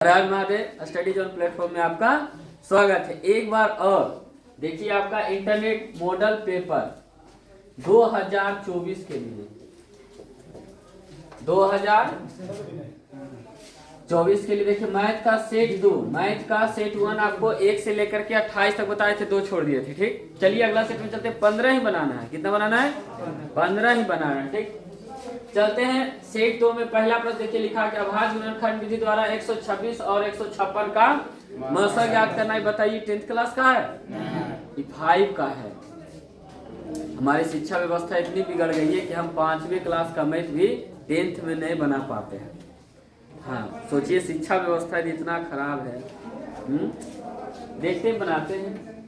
राज Mahadev study zone platform में आपका स्वागत है। एक बार और देखिए आपका इंटरनेट मॉडल पेपर 2024 के लिए 2024 के लिए देखिए मैथ का सेट 2, मैथ का सेट 1 आपको 1 से लेकर के 28 तक बताए थे, 2 छोड़ दिए थे। ठीक, चलिए अगला सेट में चलते हैं। 15 ही बनाना है। कितना बनाना है? 15 ही बनाना है। ठीक, चलते हैं सेट 2 में। पहला प्रश्न देखिए लिखा कि अभाज्य गुणनखंड विधि द्वारा 126 और 156 का मसा ज्ञात करना है। बताइए 10th क्लास का है? 5 का है। हमारी शिक्षा व्यवस्था इतनी बिगड़ गई है कि हम 5वीं क्लास का मैथ भी 10th में नहीं बना पाते हैं। हाँ, सोचिए शिक्षा व्यवस्था इतना खराब है। देखते हैं, बनाते हैं।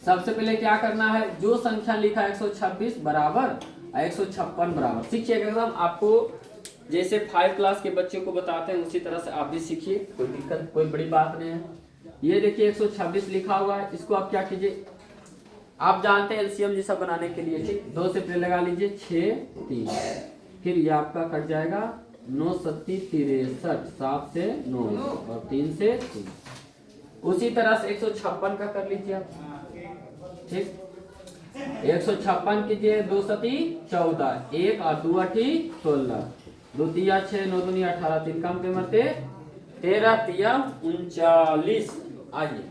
सबसे पहले क्या करना है, जो संख्या लिखा 126 बराबर 156 बराबर सीखिएगा एकदम। आपको जैसे 5 क्लास के बच्चों को बताते हैं उसी तरह से आप भी सीखिए, कोई दिक्कत कोई बड़ी बात नहीं है। ये देखिए 126 लिखा हुआ है, इसको आप क्या कीजिए, आप जानते हैं एलसीएम जैसा बनाने के लिए। ठीक, 2 से पहले लगा लीजिए 6 3, फिर ये आपका कट जाएगा 9 सत्ती 63, 7 से 9 और 3 से 3। उसी तरह से 156 का कर लीजिए आप। ठीक, 156 कीजिए, 2 सती 14, 1 और 2 अठी 16, 2 तिया 6, 9 दूनी 18, 3 कम के मरते 13 तिया 39। आइए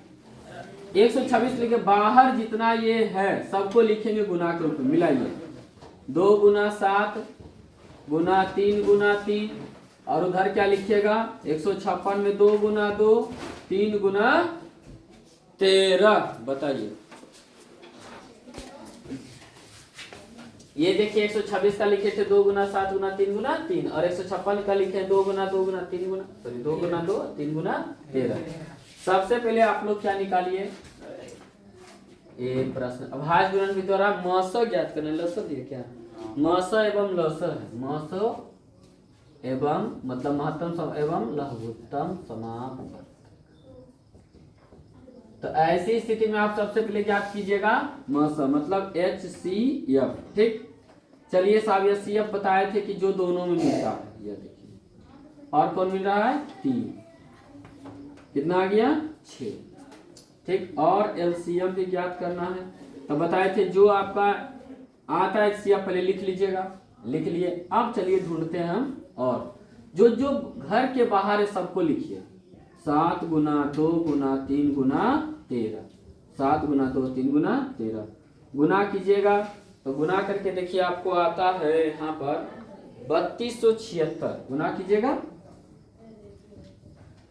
126 लिखे, बाहर जितना ये है सबको लिखेंगे गुना के रूप में। मिलाइए 2 गुना 7 गुना 3 गुना 3, और उधर क्या लिखिएगा 156 में 2 गुना 2 3 गुना 13। बताइए ये देखिए 126 का लिखे थे 2 गुना 7 गुना 3 गुना 3, और 156 का लिखे 2 गुना 2 गुना 3 गुना 2 गुना 2 3 गुना 13। सबसे पहले आप लोग क्या निकालिए, एक प्रश्न अभाज्य गुणन विधि द्वारा मस ज्ञात करना। लस दिए क्या? मस एवं लस है। मस एवं मतलब महत्तम एवं लघुत्तम समापवर्तक। तो ऐसी स्थिति में आप सबसे पहले क्या कीजिएगा, मस मतलब HCF। ठीक, चलिए साहब ये CF बताए थे कि जो दोनों में मिलता है। ये देखिए, और कौन मिल रहा है? 3। कितना आ गया? 6। ठीक, और LCM भी ज्ञात करना है। तो बताए थे जो आपका आता है HCF पहले लिख लीजिएगा। लिख लिए, अब चलिए ढूंढते हैं हम। और जो जो घर के बाहर है सबको लिखिए। 7 गुना 2 गुना 3 गुना 13, 7 गुना 2 3 गुना 13 गुना कीजिएगा। तो गुना करके देखिए आपको आता है यहाँ पर 3276। गुना कीजिएगा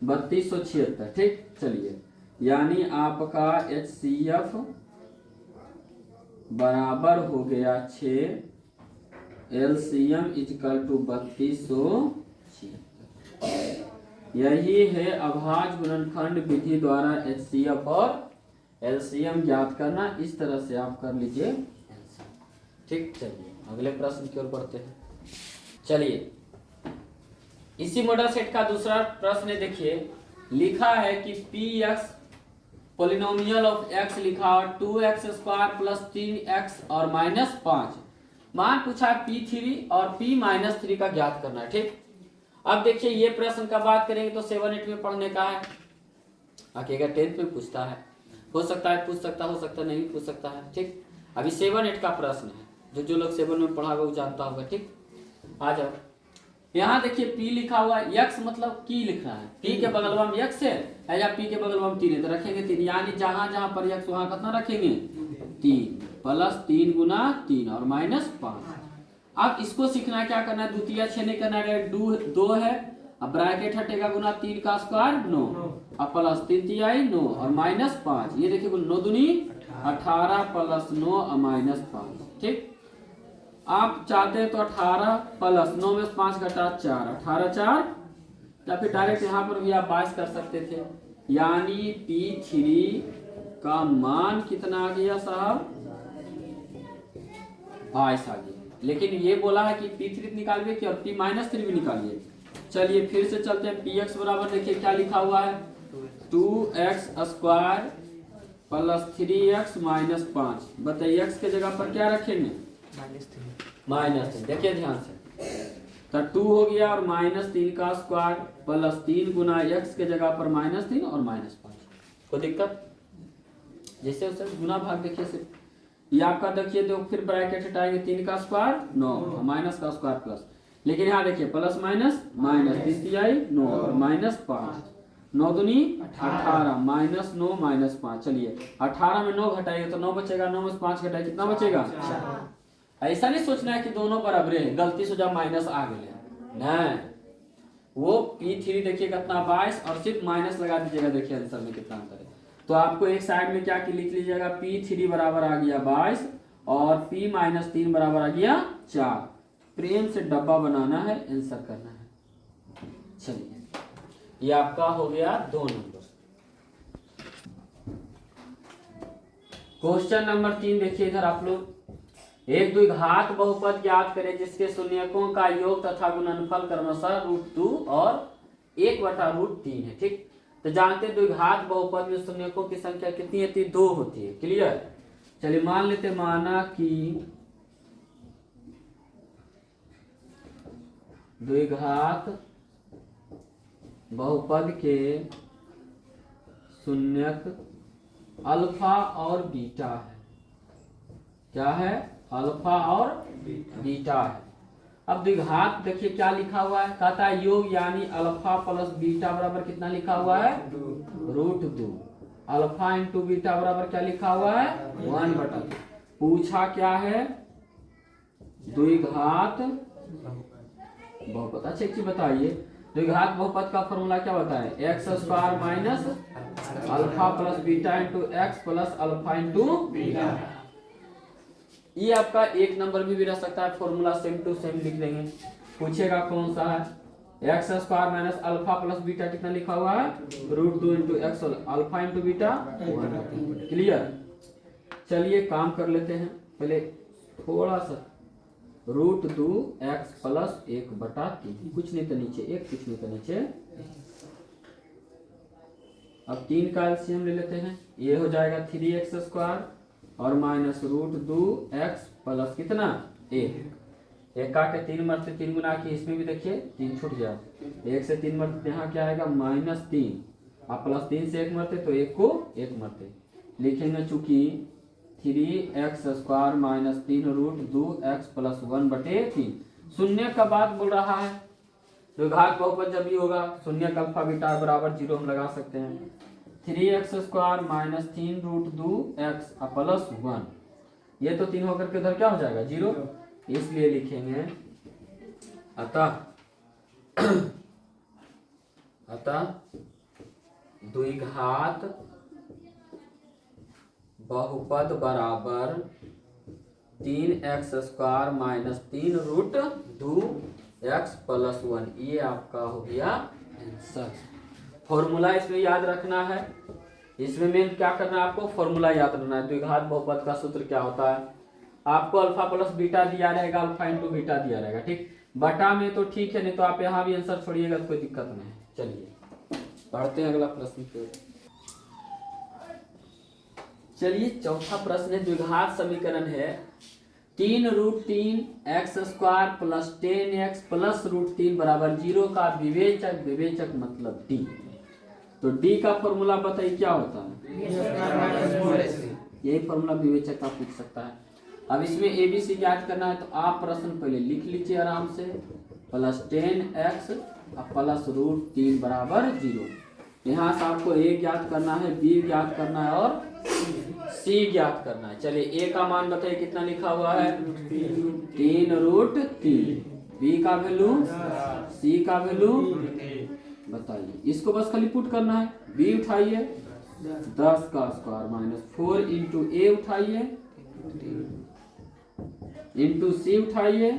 3276। ठीक, चलिए यानी आपका HCF बराबर हो गया 6, LCM इक्वल टू 3276। यही है अभाज्य गुणनखंड विधि द्वारा HCF और LCM ज्ञात करना। इस तरह से आप कर लीजिए। ठीक, चलिए अगले प्रश्न की ओर बढ़ते हैं। चलिए इसी मॉडल सेट का दूसरा प्रश्न देखिए, लिखा है कि Px पॉलिनोमियल ऑफ x लिखा और 2x² प्लस 3x और -5 मान पूछा P3 और P-3 का ज्ञात करना है। ठीक, अब देखिए ये प्रश्न का बात करेंगे तो 7-8 में पढ़ने का है। आगे 10th में पूछता है, हो सकता है पूछ सकता, हो सकता नहीं पूछ सकता है। ठीक, अभी 7-8 का प्रश्न है, जो लोग 7 में पढ़ा होगा वो जानता होगा। ठीक, आ जाओ। यहाँ देखिए P लिखा हुआ, x मतलब की लिखना है। P के बगल में x है या P के बगल में 3 है तो रखेंगे 3, यानी जहां जहां पर x वहां कितना रखेंगे 3, प्लस 3 गुना 3 और -5। अब इसको सीखना क्या करना है, द्वितीय छेद नहीं करना है, 2 है, अब ब्रैकेट हटेगा गुना 3 का स्क्वायर 9, अब प्लस 3 तिहाई 9 और -5। ये देखिए 9 दूनी 18 प्लस 9 और -5। ठीक, आप चाहते हैं तो 18 प्लस 9 में 5 घटा 4, 18 4, या फिर डायरेक्ट यहाँ पर भी आप 22 कर सकते थे। यानी P3 का मान कितना आ गया साहब? 22 आ गया। लेकिन ये बोला है कि P3 निकालिए कि और P-3 भी निकालिए। चलिए फिर से चलते हैं। Px बराबर देखिए क्या लिखा हुआ है, 2x² प्लस 3x -5। बताइए x के जगह पर क्या रखेंगे? -3। देखिए ध्यान से तो 2 हो गया और -3 का स्क्वायर प्लस 3 गुना x के जगह पर -3 और -5। कोई दिक्कत? जैसे उसे गुना भाग देखिए सिर्फ ये आपका देखिए तो फिर ब्रैकेट हटाएंगे 3 का स्क्वायर 9 माइनस का स्क्वायर प्लस, लेकिन यहाँ देखिए प्लस माइनस माइनस 3 तिहाई 9 और -5 9 दूनी 18 -9 -5। चलिए 18 में 9 घटाएंगे तो 9 बचेगा, 9 में 5 घटाए कितना बचेगा? ऐसा नहीं सोचना है कि दोनों बराबर है, गलती से जब माइनस आ गए नहीं, वो P3 देखिए कितना 22 और सिर्फ माइनस लगा दीजिएगा, देखिए आंसर में कितना अंतर है। तो आपको एक साइड में क्या लिख लीजिएगा, P3 बराबर आ गया 22 और P-3 बराबर आ गया 4। प्रेम से डब्बा बनाना है, आंसर करना है। चलिए ये आपका हो गया 2 नंबर। क्वेश्चन नंबर 3 देखिए इधर आप लोग, एक द्विघात बहुपद ज्ञात करें जिसके शून्यकों का योग तथा गुणनफल क्रमशः √2 और 1/√3 है। ठीक, तो जानते हैं द्विघात बहुपद में शून्यकों की संख्या कितनी होती है? 2 होती है। क्लियर? चलिए मान लेते, माना कि द्विघात बहुपद के शून्यक अल्फा और बीटा है। क्या है? अल्फा और बीटा है। अब द्विघात देखिए क्या लिखा हुआ है, कहता है योग यानी अल्फा प्लस बीटा बराबर कितना लिखा हुआ है? √2। अल्फा इंटू बीटा बराबर क्या लिखा हुआ है? 1/2। पूछा क्या है? द्विघात बहुपद। अच्छा एक चीज बताइए, द्विघात बहुपद का फॉर्मूला क्या होता है? x² minus alpha plus beta into x plus alpha into beta. ये आपका 1 नंबर में भी रह सकता है, फॉर्मूला सेम टू सेम लिख देंगे। पूछेगा कौन सा है? x² minus alpha plus beta कितना लिखा हुआ है? √2 into x alpha into beta 1। Clear? चलिए काम कर लेते हैं, पहले थोड़ा सा √2 x प्लस 1/3, कुछ नहीं तो नीचे 1, कुछ नहीं तो नीचे। अब 3 का एलसीएम ले लेते हैं, ये हो जाएगा 3x² और माइनस √2 x प्लस कितना 1। 1 काटे 3 मरते 3 गुना की, इसमें भी देखिए 3 छूट गया, 1 से 3 मरते यहाँ क्या आएगा? -3। अब प्लस 3 से 1 मरते तो 1 को 1 मरते लिखेंगे, चूंकि 3x² माइनस 3 √2 x प्लस 1/3। शून्य का बात बोल रहा है, द्विघात बहुपद जब भी होगा शून्य का अल्फा बीटा बराबर 0 हम लगा सकते हैं। 3x² माइनस 3 √2 x प्लस 1, ये तो 3 होकर के उधर क्या हो जाएगा? 0। इसलिए लिखेंगे अतः द्विघात बहुपद बराबर 3x² माइनस 3 √2 x प्लस 1। ये आपका हो गया आंसर। फॉर्मूला इसमें याद रखना है, इसमें मेन क्या करना है आपको? फॉर्मूला याद रखना है। द्विघात बहुपद का सूत्र क्या होता है? आपको अल्फा प्लस बीटा दिया रहेगा, अल्फा इंटू बीटा दिया रहेगा। ठीक, बटा में तो ठीक है, नहीं तो आप यहाँ भी आंसर छोड़िएगा तो कोई दिक्कत नहीं है। चलिए पढ़ते हैं अगला प्रश्न पे। चलिए चौथा प्रश्न है, द्विघात समीकरण है 3√3 x² प्लस 10x प्लस √3 बराबर 0 का विवेचक, विवेचक मतलब d। तो d का फॉर्मूला बताइए क्या होता है? यही फॉर्मूला विवेचक का पूछ सकता है। अब इसमें ABC ज्ञात करना है, तो आप प्रश्न पहले लिख लीजिए आराम से, प्लस 10x प्लस √3 बराबर 0। यहाँ से आपको A ज्ञात करना है, B ज्ञात करना है और C ज्ञात करना है। चलिए A का मान बताइए कितना लिखा हुआ है? 3√3। B का वैल्यू, C का वैल्यू बताइए। इसको बस खाली पुट करना है। B उठाइए 10 का स्क्वायर माइनस 4 इंटू A उठाइए इंटू C उठाइए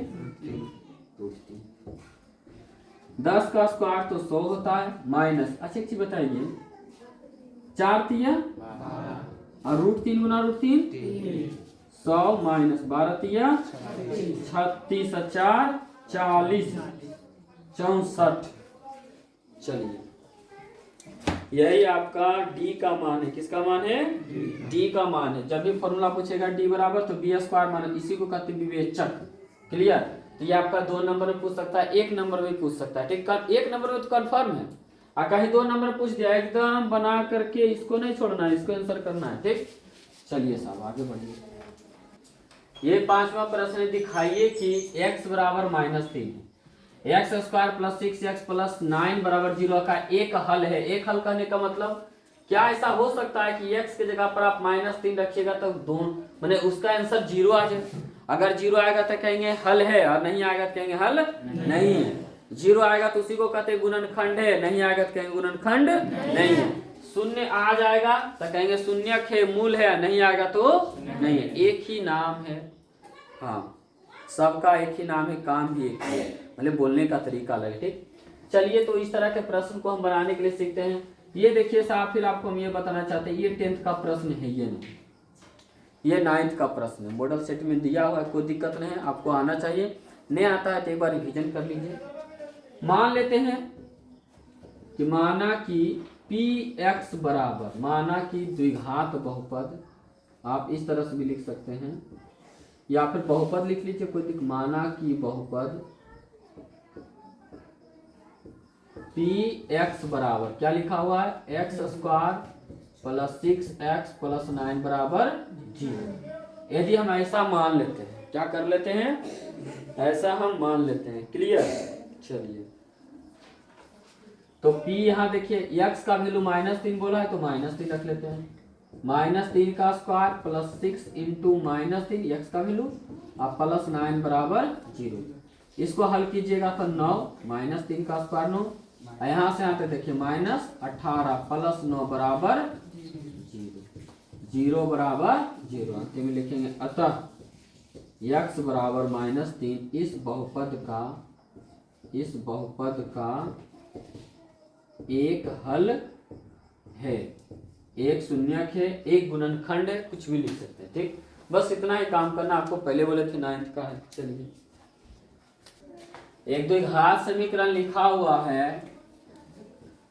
10 का स्क्वायर तो 100 होता है माइनस, अच्छा एक चीज बताइए, 4 तिया और √3 गुना √3 100 माइनस 12 तिया 36 4 40 64। चलिए यही आपका D का मान है। किसका मान है? D का मान है। जब भी फॉर्मूला पूछेगा D बराबर तो B² मान, इसी को कहते हैं विवेचक। क्लियर? तो ये आपका 2 नंबर में पूछ सकता है, 1 नंबर में पूछ सकता है। ठीक, 1 नंबर में तो कन्फर्म है, और कहीं 2 नंबर पूछ दिया एकदम बना करके इसको नहीं छोड़ना है, इसको आंसर करना है। ठीक, चलिए साहब आगे बढ़िए। ये 5वां प्रश्न है, दिखाइए कि x बराबर -3 है, x square plus 6x plus 9 बराबर 0 का एक हल है। एक हल कहने का मतलब क्या ऐसा हो सकता है कि x के जगह पर आप -3 रखिएगा तो दोनों मैंने उसका आंसर 0 आ जाए। अगर 0 आएगा तो कहेंगे हल है, और नहीं आएगा तो कहेंगे हल नहीं है। 0 आएगा तो उसी को कहते हैं गुणनखंड है, नहीं आएगा तो कहेंगे गुणनखंड नहीं है। शून्य आ जाएगा तो कहेंगे शून्यक है, मूल है, नहीं आएगा तो नहीं है। एक ही नाम है, हाँ सबका एक ही नाम है, काम भी एक ही है, मतलब बोलने का तरीका अलग है। ठीक, चलिए तो इस तरह के प्रश्न को हम बनाने के लिए सीखते हैं। ये देखिए साहब, फिर आपको हम ये बताना चाहते हैं, ये 10th का प्रश्न है, ये नहीं, ये 9th का प्रश्न है। मॉडल सेट में दिया हुआ है, कोई दिक्कत नहीं है, आपको आना चाहिए। नहीं आता है तो एक बार रिवीजन कर लीजिए। मान लेते हैं कि माना कि px बराबर, माना कि द्विघात बहुपद, आप इस तरह से भी लिख सकते हैं या फिर बहुपद लिख लीजिए, कोई दिक्कत। माना कि बहुपद px बराबर क्या लिखा हुआ है, x square plus 6x plus 9 बराबर 0। यदि हम ऐसा मान लेते हैं, क्या कर लेते हैं, ऐसा हम मान लेते हैं। क्लियर, चलिए तो p यहाँ देखिए x का वैल्यू -3 बोला है तो -3 रख लेते हैं। -3 का स्क्वायर प्लस 6 इंटू -3 x का वैल्यू और प्लस 9 बराबर 0। इसको हल कीजिएगा तो 9 -3 का स्क्वायर 9, यहाँ से आते देखिए -18 प्लस 9 बराबर 0, 0 बराबर 0। अंतिम में लिखेंगे अतः x बराबर -3 इस बहुपद का एक हल है, एक शून्यक है, एक गुणनखंड है, कुछ भी लिख सकते हैं। ठीक, बस इतना ही काम करना। आपको पहले बोले थे 9th का है। चलिए, एक द्विघात समीकरण लिखा हुआ है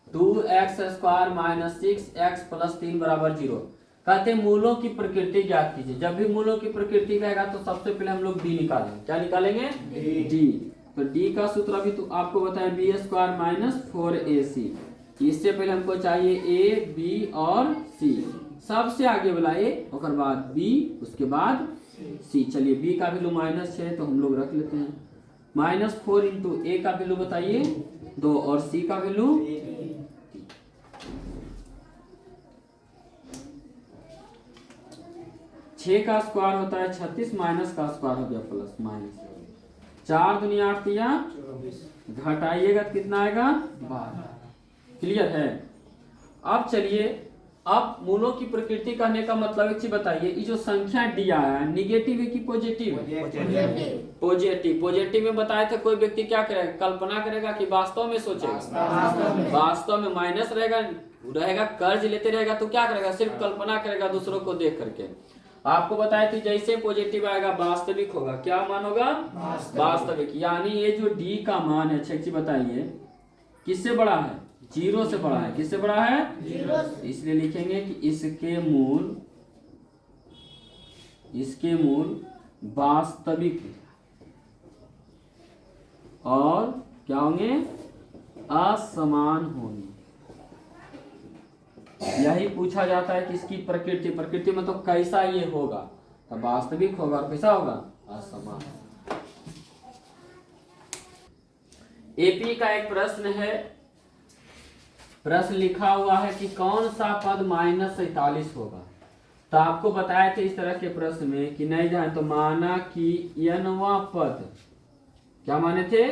2x square minus 6x plus 3 बराबर 0। कहते हैं मूलों की प्रकृति ज्ञात कीजिए। जब भी मूलों की प्रकृति कहेगा तो सबसे पहले हम लोग d निकालेंगे। क्या निकालेंगे, d। तो d का सूत्र अभी तो आपको बताया b स्क्वायर माइनस 4ac। इससे पहले हमको चाहिए a, b और c, सबसे आगे वाला a, उसके बाद b, उसके बाद c। चलिए b का वैल्यू -6 तो हम लोग रख लेते हैं। -4 इंटू a का वैल्यू बताइए 2 और c का वैल्यू 6 का स्क्वायर होता है 36 माइनस का स्क्वायर हो गया प्लस माइनस 4 दूनी 8 दिया, घटाइएगा तो कितना आएगा 12। क्लियर है। अब चलिए, अब मूलों की प्रकृति कहने का मतलब एक चीज बताइए, ये जो संख्या डी आया है निगेटिव है कि पॉजिटिव? पॉजिटिव। पॉजिटिव में बताए थे कोई व्यक्ति क्या करेगा, कल्पना करेगा कि वास्तव में सोचेगा? वास्तव में माइनस रहेगा, कर्ज लेते रहेगा तो क्या करेगा, सिर्फ कल्पना करेगा दूसरों को देख करके। आपको बताया थी जैसे पॉजिटिव आएगा वास्तविक होगा। क्या मान होगा? वास्तविक। यानी ये जो डी का मान है, अच्छी बताइए किससे बड़ा है? 0 से बड़ा है। किससे बड़ा है? 0। इसलिए लिखेंगे कि इसके मूल वास्तविक और क्या होंगे? असमान होंगे। यही पूछा जाता है कि इसकी प्रकृति में तो कैसा ये होगा, तो वास्तविक होगा और कैसा होगा? असमान। एपी का एक प्रश्न है, प्रश्न लिखा हुआ है कि कौन सा पद -47 होगा। तो आपको बताए थे इस तरह के प्रश्न में कि नहीं जाए तो माना कि यनवा पद, क्या माने थे?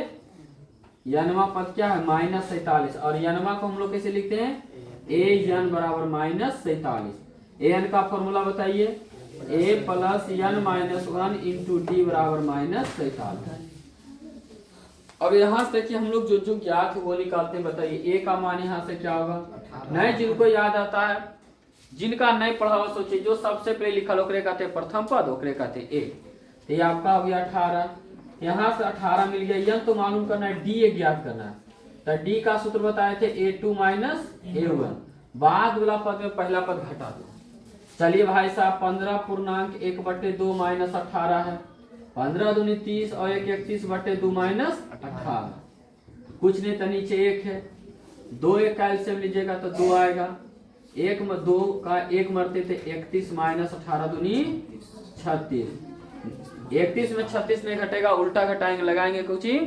यनवा पद क्या है? -47। और यनवा को हम लोग कैसे लिखते हैं? an बराबर -47। an का फॉर्मूला बताइए, a plus n minus 1 into D बराबर -47। अब यहाँ से कि हम लोग जो ज्ञात है वो निकालते हैं। बताइए a का मान यहाँ से क्या होगा? नहीं, जिनको याद आता है, जिनका नहीं पढ़ा हुआ सोचिए, जो सबसे पहले लिखा ओकरे कहते हैं प्रथम पद, ओकरे कहते हैं a। तो ये आपका हो गया 18। यहाँ से 18 मिल गया। n तो मालूम करना है, d ज्ञात करना है। तो d का सूत्र बताए थे a2 माइनस a1। बाद वाला पद में पहला पद घटा दो। चलिए भाई साहब, 15 पूर्णांक 1/2 माइनस 18 है, 15 दूनी 30 और 1 31 बटे 2 माइनस 18। कुछ नहीं तो नीचे 1 है, 2 1 का एलसीएम लीजिएगा तो 2 आएगा। 1 में 2 का 1 मरते थे 31 माइनस 18 दूनी 36। 31 में 36 नहीं घटेगा, उल्टा घटाएंगे, लगाएंगे कुछ ही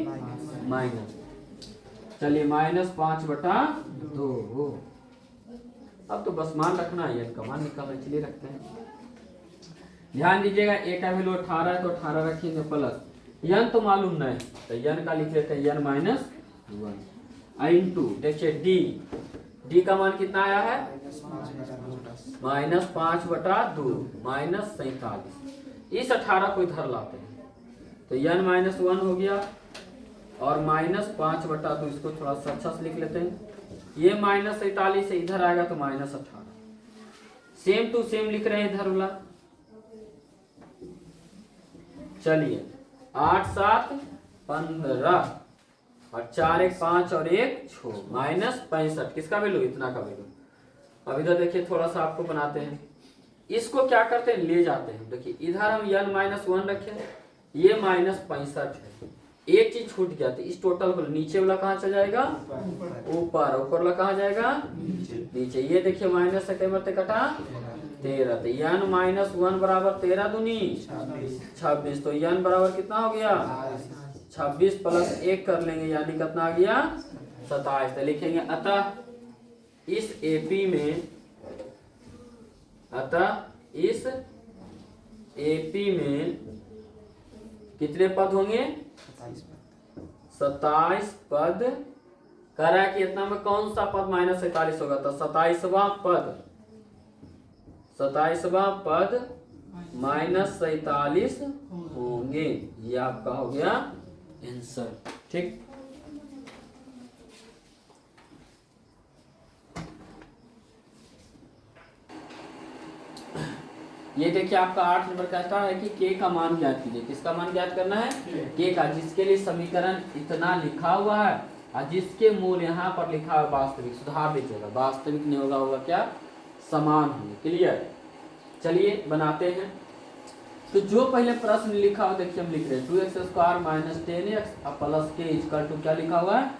माइनस। चलिए -5/2। अब तो बस मान रखना है, n का मान निकालना, चलिए रखते हैं। ध्यान दीजिएगा a का वैल्यू 18 है तो 18 रखेंगे प्लस n तो मालूम नहीं तो n का लिख लेते हैं n -1 इंटू देखिए d का मान कितना आया है -5/2 -47। इस 18 को इधर लाते हैं तो n -1 हो गया और -5/2 इसको थोड़ा सा अच्छा से लिख लेते हैं। ये -47 से इधर आएगा तो -18। सेम टू सेम लिख रहे हैं इधर वाला। चलिए 8 7 15 और 4 1 5 और 1 6 -65। किसका वैल्यू? इतना का वैल्यू। अब इधर देखिए थोड़ा सा आपको बनाते हैं, इसको क्या करते हैं ले जाते हैं। देखिए इधर हम n -1 रखे, ये -65 है। एक चीज छूट गया तो इस टोटल को नीचे वाला कहाँ चला जाएगा? ऊपर। ऊपर वाला कहाँ जाएगा? नीचे। ये देखिए माइनस से कई कटा 13 तो n -1 बराबर 13 दूनी 26। तो n बराबर कितना हो गया? 26 प्लस 1 कर लेंगे यानी कितना आ गया? 27। तो लिखेंगे अतः इस एपी में कितने पद होंगे? 27 पद। कह रहा है कि इतना में कौन सा पद -47 होगा? तो 27वां पद -47 होंगे। ये आपका हो गया आंसर। ठीक, ये देखिए आपका 8 नंबर कहता है कि k का मान ज्ञात कीजिए। किसका मान ज्ञात करना है? k का, जिसके लिए समीकरण इतना लिखा हुआ है और जिसके मूल यहाँ पर लिखा है वास्तविक। सुधार दीजिएगा, वास्तविक नहीं होगा, होगा क्या? समान होंगे। क्लियर? चलिए बनाते हैं। तो जो पहले प्रश्न लिखा हुआ देखिए हम लिख रहे हैं 2x² - 10x plus k equal to क्या लिखा हुआ है?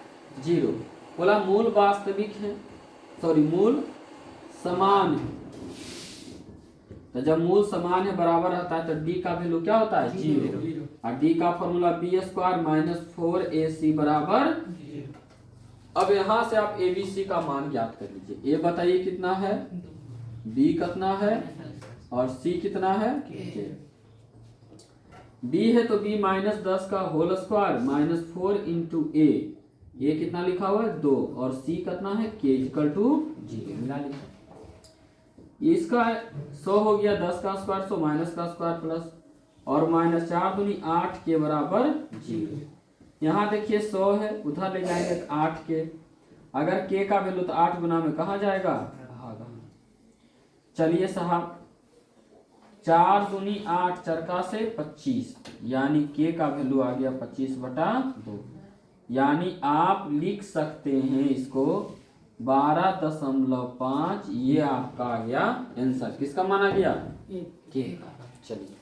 0। बोला मूल वास्तविक है, सॉरी मूल समान है। तो जब मूल समान है बराबर रहता है तो d का वैल्यू क्या होता है? 0। और d का फॉर्मूला b² - 4ac बराबर। अब यहां से आप abc का मान ज्ञात कर लीजिए। a बताइए कितना है, b कितना है और c कितना है? b है तो b -10 का होल स्क्वायर -4 इंटू a कितना लिखा हुआ है? 2 और c कितना है? k इक्वल टू 0 मिला लीजिए। इसका 100 हो गया, 10 का स्क्वायर 100 माइनस का स्क्वायर प्लस और -4 दूनी 8 के बराबर 0। यहाँ देखिए 100 है, उधर ले जाएंगे 8 के। अगर k का वैल्यू तो 8 गुना में कहाँ जाएगा? भागा। चलिए साहब 4 दूनी 8 चरका से 25 यानी k का वैल्यू आ गया 25/2। यानी आप लिख सकते हैं इसको 12.5। ये आपका आ गया आंसर। किसका मान आ गया? k का। चलिए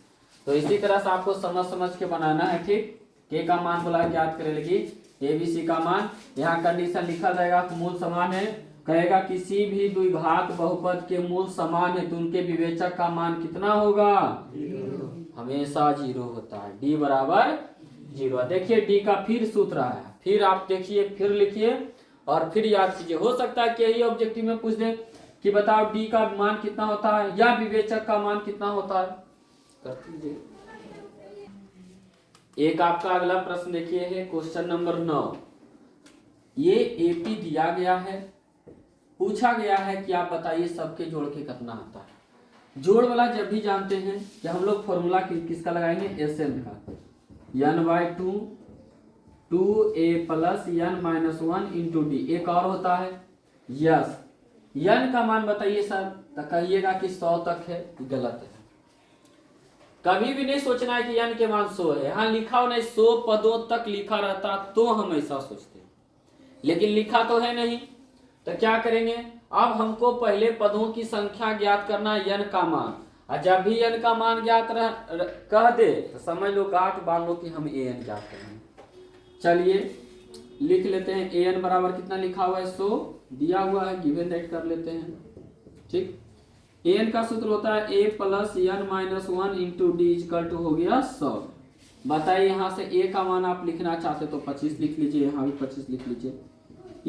तो इसी तरह से आपको समझ के बनाना है। ठीक, k का मान बोला याद करे लगी abc का मान। यहाँ कंडीशन लिखा जाएगा मूल समान है, कहेगा किसी भी द्विघात बहुपद के मूल समान है तो उनके विवेचक का मान कितना होगा? 0। हमेशा 0 होता है। d बराबर 0। देखिए d का फिर सूत्र है, फिर आप देखिए, फिर लिखिए और फिर याद कीजिए। हो सकता है कि यही ऑब्जेक्टिव में पूछ दे कि बताओ d का मान कितना होता है या विवेचक का मान कितना होता है। कर दीजिए। एक आपका अगला प्रश्न देखिए है क्वेश्चन नंबर 9। ये एपी दिया गया है, पूछा गया है कि आप बताइए सबके जोड़ के कितना आता है। जोड़ वाला जब भी जानते हैं कि हम लोग फॉर्मूला किसका लगाएंगे? SN का। n/2 2a plus n -1 into d। एक और होता है यस। n का मान बताइए सर, तो कहिएगा कि 100 तक है, गलत है। कभी भी नहीं सोचना है कि n के मान 100 है। हाँ लिखा हो नहीं, 100 पदों तक लिखा रहता तो हम ऐसा सोचते, लेकिन लिखा तो है नहीं। तो क्या करेंगे? अब हमको पहले पदों की संख्या ज्ञात करना है, n का मान। और जब भी n का मान ज्ञात कह दे तो समझ लो गांठ बांध लो कि हम an ज्ञात करेंगे। चलिए लिख लेते हैं an बराबर कितना लिखा हुआ है 100 दिया हुआ है, गिवन दैट कर लेते हैं। ठीक, an का सूत्र होता है a plus n minus 1 into D equal to हो गया 100। बताइए यहाँ से a का मान आप लिखना चाहते तो 25 लिख लीजिए, यहाँ भी 25 लिख लीजिए।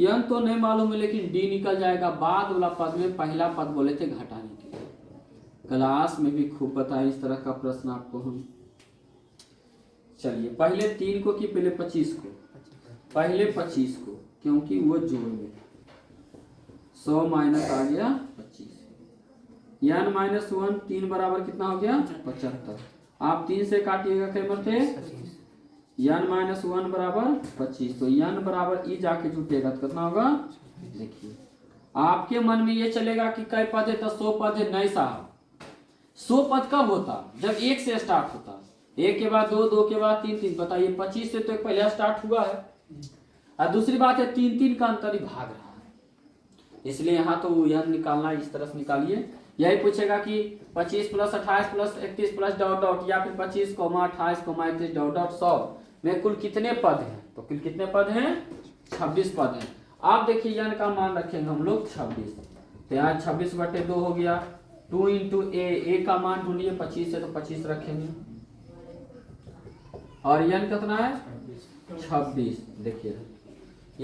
n तो नहीं मालूम है लेकिन d निकल जाएगा। बाद वाला पद में पहला पद बोले थे घटाने के लिए, क्लास में भी खूब बताया इस तरह का प्रश्न आपको हम। चलिए पहले 3 को कि पहले 25 को? पहले 25 को, क्योंकि वो जोड़ में 100 माइनस आ गया 25। n माइनस 1 3 बराबर कितना हो गया 75। आप 3 से काटिएगा क्या मरते n माइनस 1 बराबर 25, तो n बराबर ई जाके जुटेगा तो कितना होगा? देखिए आपके मन में ये चलेगा कि कई पद है तो 100 पद है। नहीं साहब, 100 पद कब होता? जब 1 से स्टार्ट होता, 1 के बाद 2, 2 के बाद 3, 3। बताइए 25 से तो पहले स्टार्ट हुआ है, और दूसरी बात है 3, 3 का अंतर ही भाग रहा है, इसलिए यहाँ तो यह निकालना इस तरह से निकालिए। यही पूछेगा कि 25 plus 28 plus 31 plus dot dot, या फिर 25, 28, 31 डॉट डॉट 100 में कुल कितने पद हैं? तो कुल कितने पद हैं? 26 पद हैं। आप देखिए n का मान रखेंगे हम लोग 26, तो यहाँ 26/2 हो गया। 2 इंटू a का मान ढूंढिए 25 से, तो 25 रखेंगे, और n कितना है 26। देखिए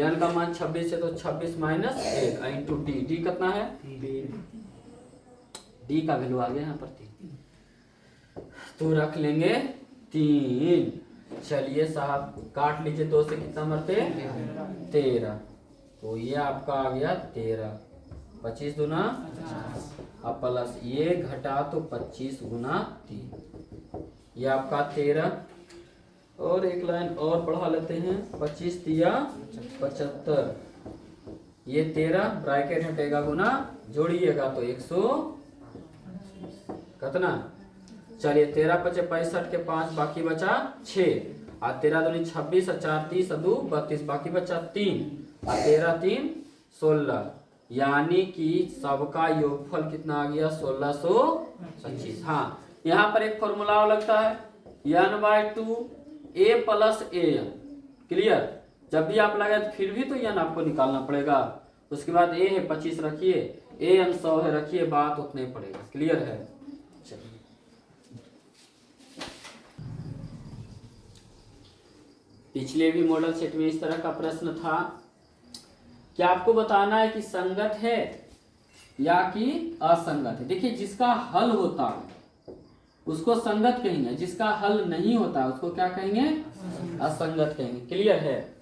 n का मान 26 है तो 26 माइनस 1 इंटू डी कितना है? डी का वैल्यू आ गया यहाँ पर 3, तो रख लेंगे 3। चलिए साहब काट लीजिए, 2 से कितना मरते 13, तो ये आपका आ गया 13। 25 दूना, अब प्लस ये घटा तो 25 गुना 3, ये आपका 13। और एक लाइन और बढ़ा लेते हैं, 25 दिया 75, ये 13 ब्रैकेट हटेगा गुना, जोड़िएगा तो 100 कितना? चलिए 13 × 5 = 65 के 5 बाकी बचा 6, और 13 दूनी 26 और 4 30 और 2 32 बाकी बचा 3, और 13 3 16, यानी कि सबका योगफल कितना आ गया 1625। हाँ यहाँ पर एक फॉर्मूला लगता है n/2 a plus an। Clear? जब भी आप लगाए फिर भी तो n आपको निकालना पड़ेगा। उसके बाद a है 25 रखिए, an 100 है रखिए, बात उतना ही पड़ेगा। क्लियर है? चलिए पिछले भी मॉडल सेट में इस तरह का प्रश्न था कि आपको बताना है कि संगत है या कि असंगत है। देखिए जिसका हल होता है उसको संगत कहेंगे, जिसका हल नहीं होता उसको क्या कहेंगे? असंगत कहेंगे। क्लियर है?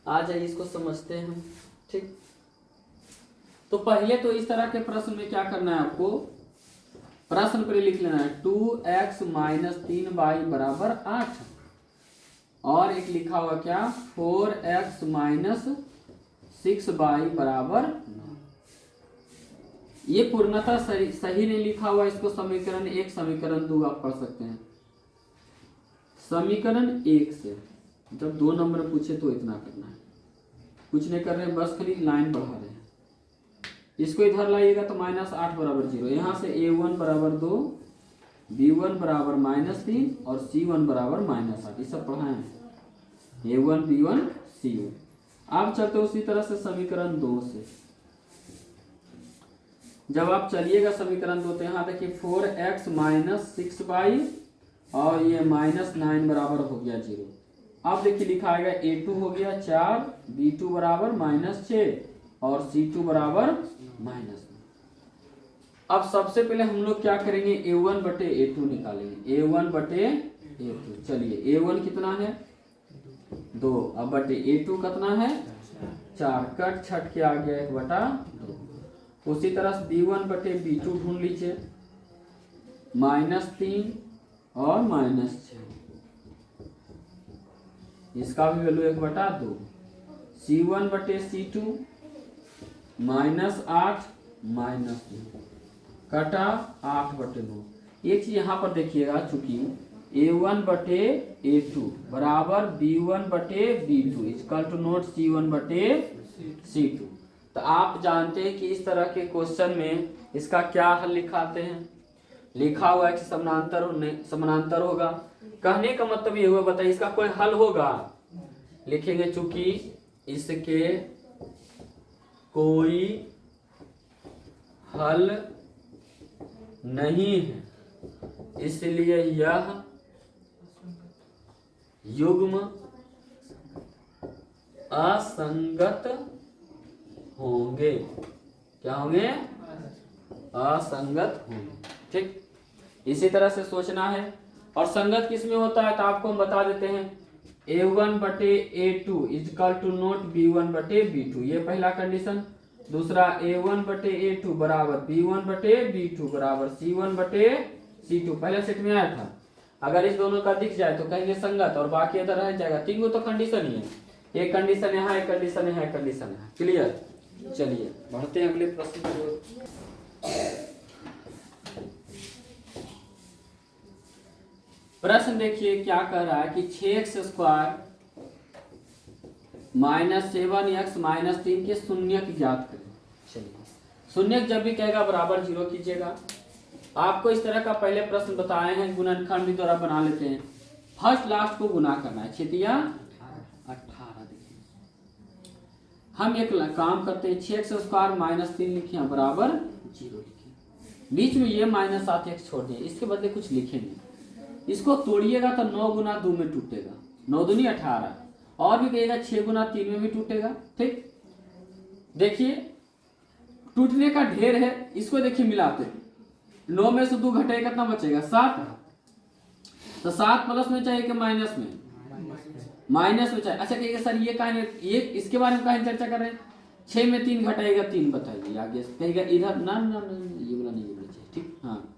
आ जाइए इसको समझते हैं हम। ठीक, तो पहले तो इस तरह के प्रश्न में क्या करना है आपको? प्रश्न पर लिख लेना है 2x माइनस 3y बराबर 8, और एक लिखा हुआ क्या 4x माइनस 6y बराबर 9। ये पूर्णतः सही नहीं लिखा हुआ, इसको समीकरण 1 समीकरण 2 आप पढ़ सकते हैं। समीकरण 1 से जब 2 नंबर पूछे तो इतना करना है, कुछ नहीं कर रहे हैं, बस खाली लाइन बढ़ा रहे हैं। इसको इधर लाइएगा तो -8 बराबर 0। यहाँ से a1 बराबर 2, b1 बराबर -3 और c1 बराबर -8, ये सब पढ़ाए हैं। a1 b1 c1। आप चलते उसी तरह से समीकरण 2 से, जब आप चलिएगा समीकरण 2 तो यहाँ देखिए 4x माइनस 6y और ये -9 बराबर हो गया 0। अब देखिए लिखा आएगा a2 हो गया 4, b2 बराबर -6 और c2 बराबर -9। अब सबसे पहले हम लोग क्या करेंगे? a1 बटे a2 निकालेंगे। a1 बटे a2, चलिए a1 कितना है 2, अब बटे a2 कितना है 4, कट छट के आ गया 1/2। उसी तरह से b1 बटे b2 ढूंढ लीजिए, -3 और -6, इसका भी वैल्यू 1/2। c1 बटे c2 -8 -2 कटा 8/2। एक चीज यहाँ पर देखिएगा, चूंकि a1 बटे a2 बराबर b1 बटे b2 equal to note c1 बटे c2, तो आप जानते हैं कि इस तरह के क्वेश्चन में इसका क्या हल लिखाते हैं। लिखा हुआ है कि समानांतर होगा। कहने का मतलब ये हुआ, बताइए इसका कोई हल होगा? लिखेंगे चूंकि इसके कोई हल नहीं है इसलिए यह युग्म असंगत होंगे। क्या होंगे? असंगत होंगे। ठीक, इसी तरह से सोचना है। और संगत किस में होता है तो आपको हम बता देते हैं, A1 बटे A2 is equal to note B1 बटे B2, ये पहला कंडीशन। दूसरा A1 बटे A2 बराबर B1 बटे B2 बराबर C1 बटे C2, पहले सेट में आया था। अगर इस दोनों का दिख जाए तो कहेंगे संगत, और बाकी इधर रह जाएगा। तीन गो तो कंडीशन ही है, एक कंडीशन यहाँ, एक कंडीशन यहाँ, एक कंडीशन यहाँ। क्लियर? चलिए बढ़ते हैं अगले प्रश्न की ओर। प्रश्न देखिए क्या कह रहा है कि 6x² माइनस 7x माइनस 3 के शून्यक ज्ञात करें। चलिए शून्यक जब भी कहेगा बराबर 0 कीजिएगा। आपको इस तरह का पहले प्रश्न बताए हैं, गुणनखंड भी द्वारा बना लेते हैं। फर्स्ट लास्ट को गुना करना है, 6×18। देखिए हम एक काम करते हैं, 6x² माइनस 3 लिखे बराबर 0 लिखे, बीच में ये माइनस 7x छोड़ दिए, इसके बदले कुछ लिखेंगे। इसको तोड़िएगा तो 9 गुना 2 में टूटेगा, 9 दूनी 18, और भी कहिएगा 6 गुना 3 में भी टूटेगा। ठीक, देखिए टूटने का ढेर है, इसको देखिए मिलाते, 9 में से 2 घटेगा कितना बचेगा? 7। तो 7 प्लस में चाहिए कि माइनस में? माइनस में चाहिए। अच्छा कहिएगा सर ये इसके बारे में कहीं चर्चा कर रहे हैं, 6 में 3 घटाएगा 3, बताइए आगे कहिएगा इधर ना ना ये वाला नहीं चाहिए। ठीक, हाँ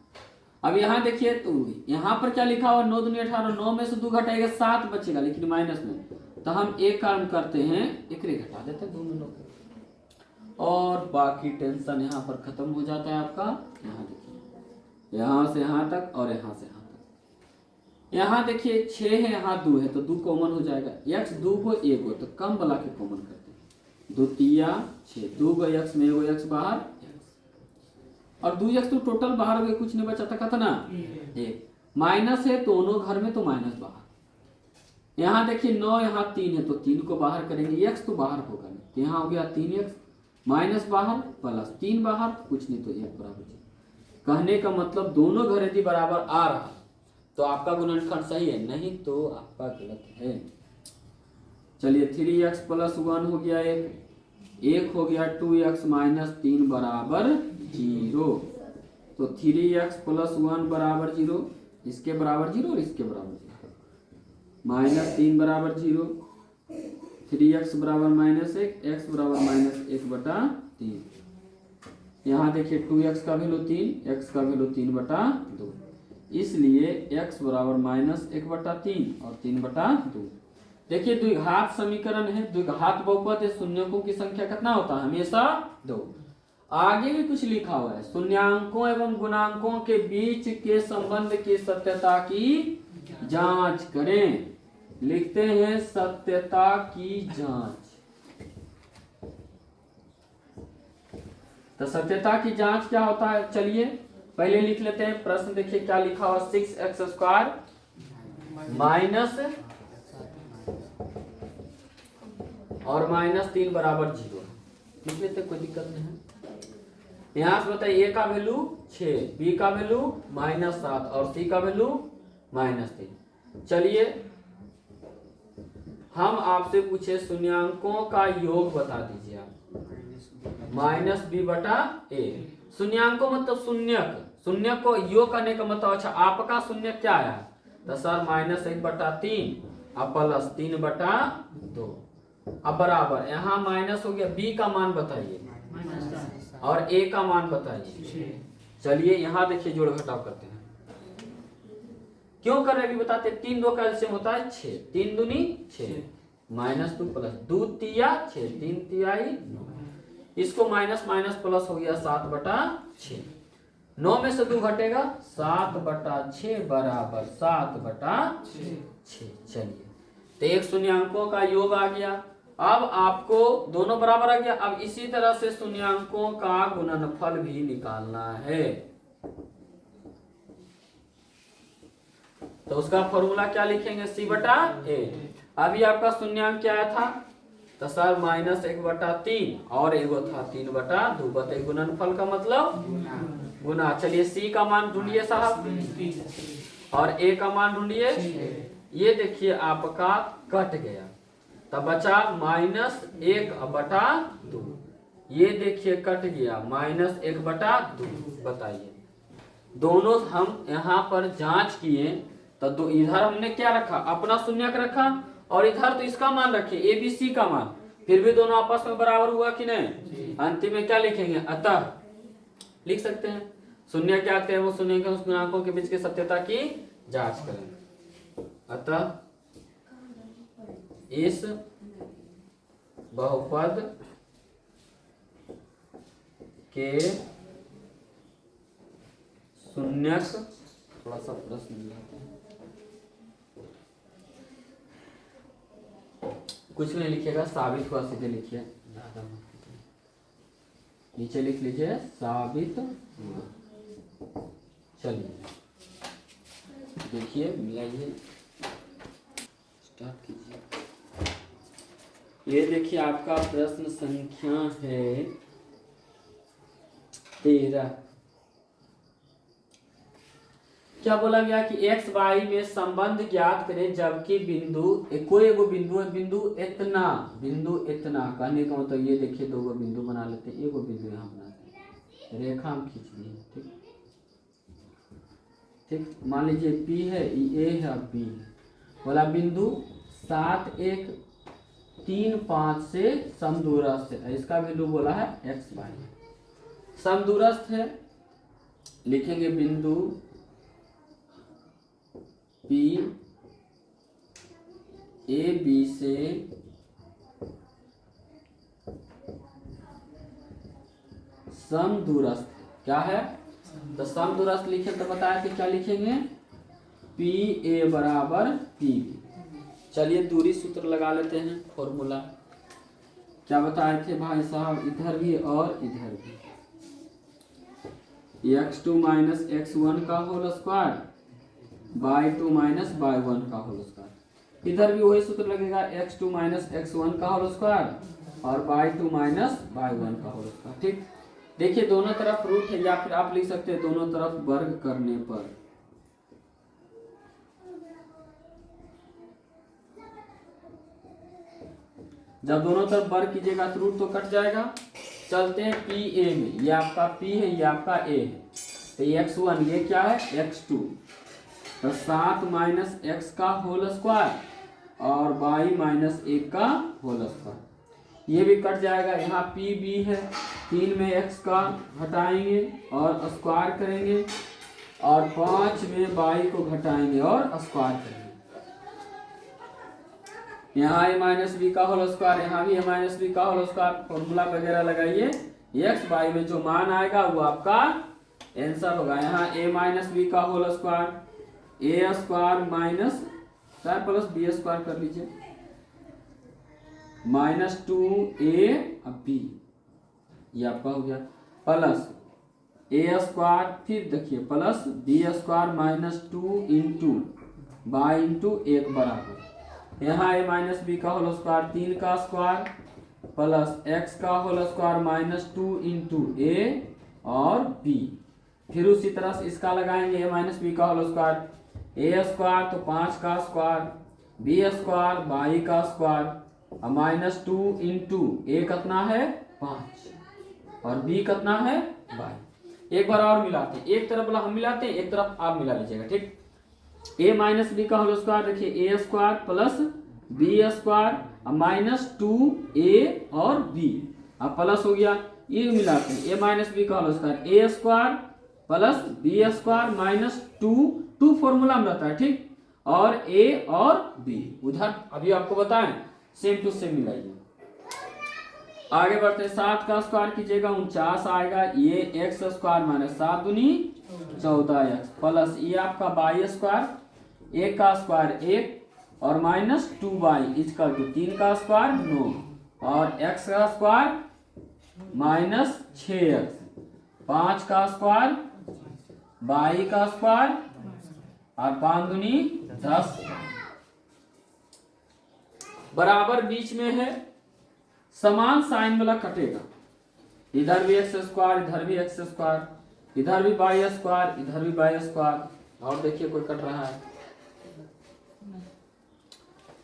अब यहाँ देखिए तो यहाँ पर क्या लिखा हुआ, 9 दूनी 18, 9 में से 2 घटाएगा 7 बचेगा, लेकिन माइनस में। तो हम एक काम करते हैं, एक रे घटा देते हैं 2 में 9, और बाकी टेंशन यहाँ पर खत्म हो जाता है आपका। यहाँ देखिए, यहाँ से यहाँ तक और यहाँ से यहाँ तक। यहाँ देखिए 6 है, यहाँ 2 है, तो 2 कॉमन हो जाएगा। x 2 को 1 हो, तो कम वाला के कॉमन करते हैं, 2 तिया 6, 2 गो x में 1 x बाहर, और 2x तो टोटल बाहर हो गए, कुछ नहीं बचा था, कितना? 1। माइनस है दोनों घर में तो माइनस बाहर। यहाँ देखिए 9, यहाँ 3 है, तो 3 को बाहर करेंगे, x तो बाहर होगा नहीं, तो यहाँ हो गया 3x, माइनस बाहर प्लस 3 बाहर, कुछ नहीं तो 1 बराबर। कहने का मतलब दोनों घर यदि बराबर आ रहा तो आपका गुणनखंड सही है, नहीं तो आपका गलत है। चलिए 3x + 1 हो गया 1 हो गया 2x माइनस 3 बराबर 0। तो 3x + 1 बराबर 0, इसके बराबर 0 और इसके बराबर 0, माइनस 3 बराबर 0, 3x बराबर -1, x बराबर -1/3। यहाँ देखिए 2x का वैल्यू 3, x का वैल्यू 3/2, इसलिए x बराबर -1/3 और 3/2। देखिए द्विघात समीकरण है, द्विघात बहुपद है, शून्यकों की संख्या कितना होता है? हमेशा 2। आगे भी कुछ लिखा हुआ है, शून्यांकों एवं गुणांकों के बीच के संबंध की सत्यता की जांच करें। लिखते हैं सत्यता की जांच। तो सत्यता की जांच क्या होता है, चलिए पहले लिख लेते हैं। प्रश्न देखिए क्या लिखा हुआ, 6x² माइनस और -3 बराबर 0 लिख लेते, कोई दिक्कत नहीं है। यहाँ से बताइए a का वैल्यू 6, b का वैल्यू -7 और c का वैल्यू -3। चलिए हम आपसे पूछे शून्यांकों का योग बता दीजिए आप, -b/a। शून्यांकों मतलब शून्यक, शून्यक को योग करने का मतलब, अच्छा आपका शून्यक क्या आया? तो सर -1/3 अब प्लस 3/2, अब बराबर यहाँ माइनस हो गया, b का मान बताइए और a का मान बताइए। चलिए यहाँ देखिए जोड़ घटाव करते हैं, क्यों कर रहे हैं बताते। 3 2 का एलसीएम होता है 6, 3 दूनी 6, -2 + 2 तिया 6, 3 तियाई 9, इसको माइनस माइनस प्लस हो गया 7/6। 9 में से 2 घटेगा, 7/6 बराबर 7/6। चलिए तो एक शून्यांकों का योग आ गया। अब आपको दोनों बराबर आ गया। अब इसी तरह से शून्यांकों का गुणनफल भी निकालना है। तो उसका फॉर्मूला क्या लिखेंगे, c/a। अभी आपका शून्यांक क्या आया था, तो सर -1/3 और एगो था 3/2, बताइए गुणनफल का मतलब गुना। चलिए c का मान ढूंढिए साहब और a का मान ढूंढिए। ये देखिए आपका कट गया, तब बचा -1/2। ये देखिए कट गया -1/2। बताइए, दोनों हम यहाँ पर जांच किए तो इधर हमने क्या रखा, अपना शून्यक रखा, और इधर तो इसका मान रखे a b c का मान, फिर भी दोनों आपस में बराबर हुआ कि नहीं। अंतिम में क्या लिखेंगे, अतः लिख सकते हैं। शून्य क्या कहते हैं, वो शून्य के उस गुणांकों के बीच की सत्यता की जांच करेंगे। अतः इस बहुपद के शून्यक, थोड़ा सा प्रश्न मिलाते हैं, कुछ नहीं लिखिएगा, साबित हुआ सीधे लिखिए, नीचे लिख लीजिए साबित हुआ। चलिए देखिए, मिलाइए, स्टार्ट कीजिए। ये देखिए आपका प्रश्न संख्या है 13। क्या बोला गया कि x y में संबंध ज्ञात करें जबकि बिंदु कोई एगो बिंदु है, बिंदु इतना कहने का मतलब ये देखिए, दो बिंदु बना लेते हैं, एगो बिंदु यहाँ बनाते हैं, रेखा हम खींच लिए। ठीक, मान लीजिए P है, ये A है, B है। बोला बिंदु 7 1 3 5 से समदूरस्थ है, इसका बिंदु बोला है x y। समदूरस्थ है, लिखेंगे बिंदु P A B से समदूरस्थ। क्या है, तो समदूरस्थ लिखे तो बताया कि क्या लिखेंगे, पी ए बराबर पी बी। चलिए दूरी सूत्र लगा लेते हैं, फॉर्मूला क्या बताए थे भाई साहब, इधर भी और इधर भी, x2 माइनस x1 का whole square y2 minus y1 का होल स्क्वायर। इधर भी वही सूत्र लगेगा, x2 माइनस x1 का होल स्क्वायर और y2 माइनस y1 का होल स्क्वायर। ठीक, देखिए दोनों तरफ रूट है, या फिर आप लिख सकते हैं दोनों तरफ वर्ग करने पर। जब दोनों तरफ वर्ग कीजिएगा तो रूट तो कट जाएगा। चलते हैं पी ए में, ये आपका p है, ये आपका a है, तो x1 ये क्या है x2, तो 7 माइनस x का होल स्क्वायर और y माइनस 1 का होल स्क्वायर, ये भी कट जाएगा। यहाँ पी बी है, 3 में x का घटाएंगे और स्क्वायर करेंगे, और 5 में y को घटाएंगे और स्क्वायर करेंगे। यहाँ a माइनस बी का होल स्क्वायर, यहाँ भी a माइनस बी का होल स्क्वायर, फॉर्मूला वगैरह लगाइए। x y में जो मान आएगा वो आपका आंसर होगा। यहाँ a माइनस बी का whole square, a square minus plus b square कर लीजिए, माइनस 2a b, ये आपका हो गया, प्लस a स्क्वायर, फिर देखिए plus b square minus 2 into by into 1 बराबर, यहाँ a माइनस बी का होल स्क्वायर 3 का स्क्वायर प्लस x का whole square minus 2 into a और b, फिर उसी तरह से इसका लगाएंगे a माइनस बी का होल स्क्वायर, a स्क्वायर तो 5 का स्क्वायर, b स्क्वायर y का स्क्वायर और माइनस 2 इंटू a कितना है 5 और b कितना है y। एक बार और मिलाते हैं, एक तरफ हम मिलाते हैं, एक तरफ आप मिला लीजिएगा। ठीक, a माइनस बी का होल स्क्वायर देखिए a square plus B square minus 2a और b, अब प्लस हो गया, ये मिलाते हैं a माइनस बी का whole square a square plus B square minus 2 formula में रहता है। ठीक, और a और b उधर अभी आपको बताएं, सेम टू सेम मिलाइए। आगे बढ़ते हैं, 7 का स्क्वायर कीजिएगा 49 आएगा, ये x स्क्वायर माइनस 7 दूनी 14x प्लस ये आपका y स्क्वायर, 1 का स्क्वायर 1 और माइनस 2y इजकल टू 3 का स्क्वायर 9 और x का स्क्वायर माइनस 6x, 5 का स्क्वायर y का स्क्वायर और 5 दूनी 10 बराबर बीच में है, समान साइन वाला कटेगा, इधर भी एक्स स्क्वायर, इधर भी एक्स स्क्वायर, इधर भी वाई स्क्वायर, इधर भी वाई स्क्वायर। और देखिए कोई कट रहा है,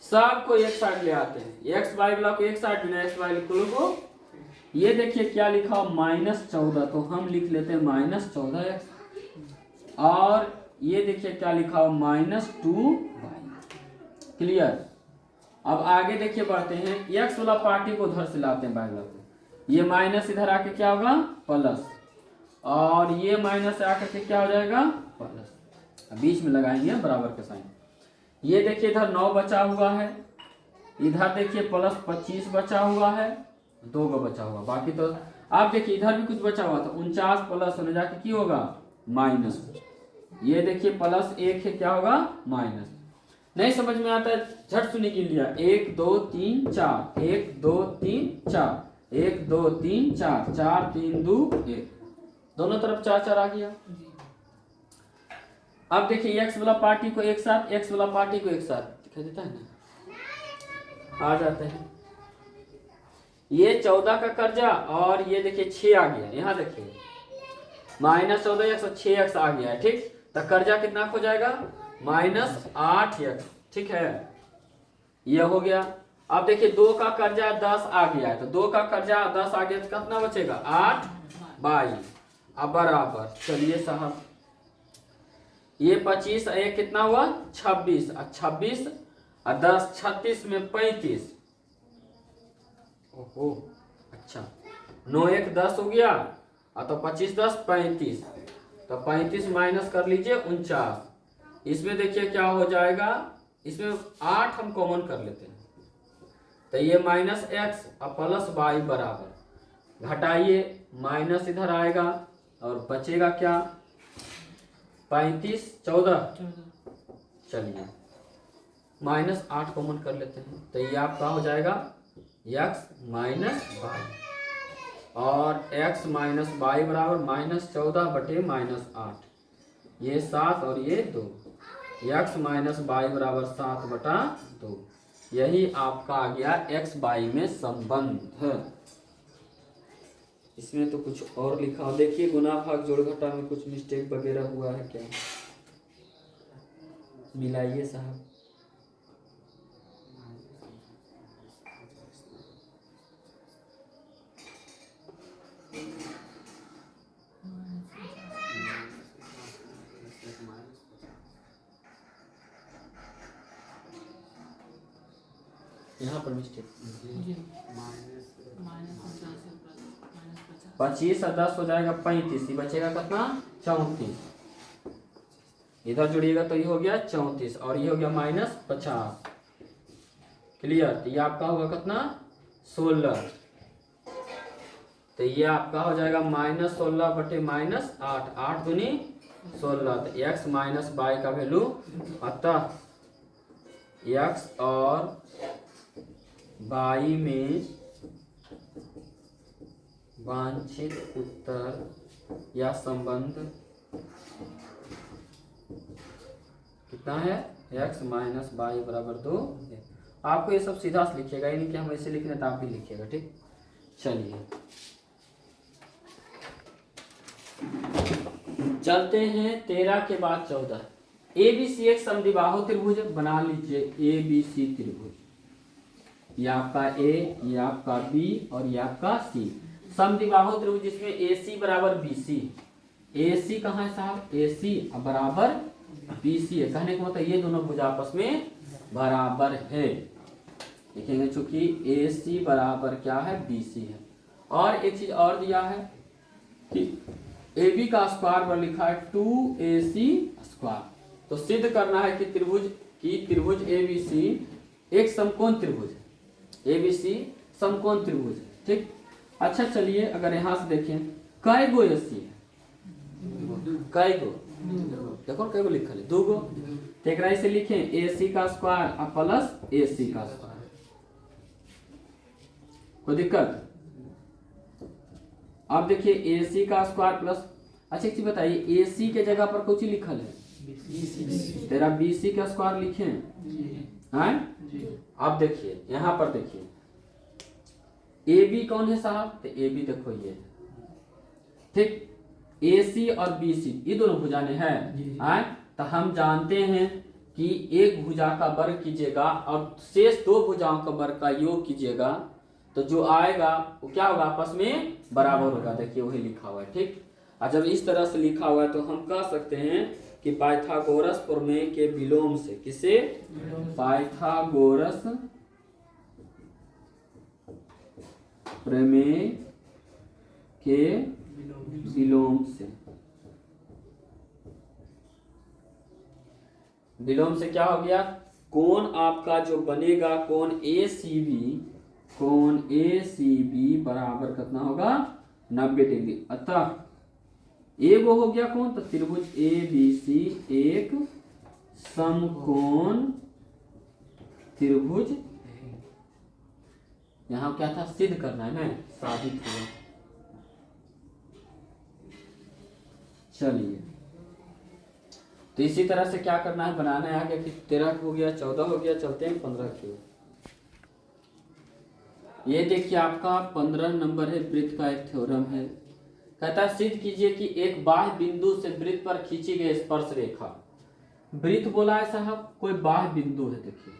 सबको एक साइड ले आते हैं, एक्स वाई वाला को एक साइड लेना, एक्स वाई को। ये देखिए क्या लिखा हो -14, तो हम लिख लेते हैं -14x। और ये देखिए क्या लिखा हो -2y। क्लियर। अब आगे देखिए बढ़ते हैं, x वाला पार्टी को उधर से लाते हैं, वाई वाला को। ये माइनस इधर आके क्या होगा प्लस, और ये माइनस आकर के क्या हो जाएगा प्लस। बीच में लगाएंगे बराबर के साइन। ये देखिए इधर 9 बचा हुआ है, इधर देखिए प्लस 25 बचा हुआ है, 2 को बचा हुआ, बाकी तो आप देखिए इधर भी कुछ बचा हुआ था, 49 प्लस होने जाके क्या होगा माइनस। ये देखिए +1 है, क्या होगा माइनस। नहीं समझ में आता है झट सुनी गिन लिया, 1 2 3 4, 1 2 3 4, 1 2 3 4, 4 3 2 1, दोनों तरफ 4 4 आ गया। अब देखिए एक्स वाला पार्टी को एक साथ, एक्स वाला पार्टी को एक साथ दिखाई देता है ना, आ जाते हैं। ये 14 का कर्जा और ये देखिए 6 आ गया, यहाँ देखिए -14x और 6x आ गया है, ठीक। तो कर्जा कितना हो जाएगा -8x, ठीक है, ये हो गया। अब देखिए 2 का कर्जा 10 आ गया है, तो 2 का कर्जा 10 आ गया तो कितना बचेगा 8/22। अब बराबर चलिए साहब, ये 25 ये कितना हुआ 26, और 26 और 10 36 में 35। ओहो अच्छा, 9 1 10 हो गया, और तो 25 10 35, तो 35 माइनस कर लीजिए 49। इसमें देखिए क्या हो जाएगा, इसमें 8 हम कॉमन कर लेते हैं, तो ये -x और +y बराबर, घटाइए माइनस इधर आएगा और बचेगा क्या 35 14, चलिए -8 कॉमन कर लेते हैं, तो ये आपका हो जाएगा x -y, और x -y बराबर -14/-8, ये 7 और ये 2, x -y बराबर 7/2। यही आपका आ गया x y में संबंध। इसमें तो कुछ और लिखा हो, देखिए गुना भाग जोड़ घटा में कुछ मिस्टेक वगैरह हुआ है क्या, मिलाइए साहब। यहाँ पर मिस्टेक, 25 और 10 हो जाएगा 35, ये बचेगा कितना 34, इधर जुड़िएगा तो ये हो गया 34, और ये हो गया -50। क्लियर। तो ये आपका होगा कितना 16, तो ये आपका हो जाएगा -16/-8, 8 दूनी 16, तो x -y का वैल्यू, अतः x और y में वांछित उत्तर या संबंध कितना है, x -y बराबर 2। आपको ये सब सीधा से लिखिएगा, यानी कि हम ऐसे लिख रहे हैं तो आप भी लिखिएगा, ठीक। चलिए चलते हैं 13 के बाद 14। ABC एक समद्विबाहु त्रिभुज बना लीजिए, ABC त्रिभुज, ये आपका A, ये आपका B और ये आपका C। समद्विबाहु त्रिभुज जिसमें AC बराबर BC, AC कहाँ है साहब, AC बराबर BC है, कहने का मतलब ये दोनों भुज आपस में बराबर है। देखेंगे चूंकि AC बराबर क्या है BC है। और एक चीज और दिया है कि AB का स्क्वायर पर लिखा है 2AC स्क्वायर, तो सिद्ध करना है कि त्रिभुज ABC एक समकोण त्रिभुज है, ABC समकोण त्रिभुज है, ठीक। अच्छा चलिए अगर यहाँ से देखें कै गो AC है, कै गो, देखो कै गो लिखा है 2 गो, तो एक से लिखें AC का स्क्वायर और प्लस AC का स्क्वायर, कोई दिक्कत। अब देखिए AC का स्क्वायर प्लस, अच्छा एक चीज बताइए AC के जगह पर कुछ लिखल है तेरा BC का स्क्वायर लिखे हैं। अब देखिए यहाँ पर देखिए AB कौन है साहब, तो AB देखो ये ठीक, AC और BC ये दोनों भुजाएं हैं। तो हम जानते हैं कि एक भुजा का वर्ग कीजिएगा और शेष दो भुजाओं का वर्ग का योग कीजिएगा, तो जो आएगा वो क्या होगा, आपस में बराबर होगा। देखिए वही लिखा हुआ है ठीक। और जब इस तरह से लिखा हुआ है तो हम कह सकते हैं कि पाइथागोरस प्रमेय के विलोम से, किसे, पाइथागोरस प्रमेय के विलोम से, विलोम से क्या हो गया, कोण आपका जो बनेगा कोण ACB बराबर कितना होगा, 90 डिग्री। अतः एक वो हो गया कौन, तो त्रिभुज ABC एक समकोण त्रिभुज, यहां क्या था, सिद्ध करना है ना, साबित हुआ। चलिए तो इसी तरह से क्या करना है, बनाना है आगे। 13 हो गया, 14 हो गया, चलते हैं 15 की ओर। ये देखिए आपका 15 नंबर है, वृत्त का एक थ्योरम है। कहता है सिद्ध कीजिए कि एक बाह्य बिंदु से वृत्त पर खींची गई स्पर्श रेखा, वृत्त बोला है साहब, कोई बाह्य बिंदु है। देखिए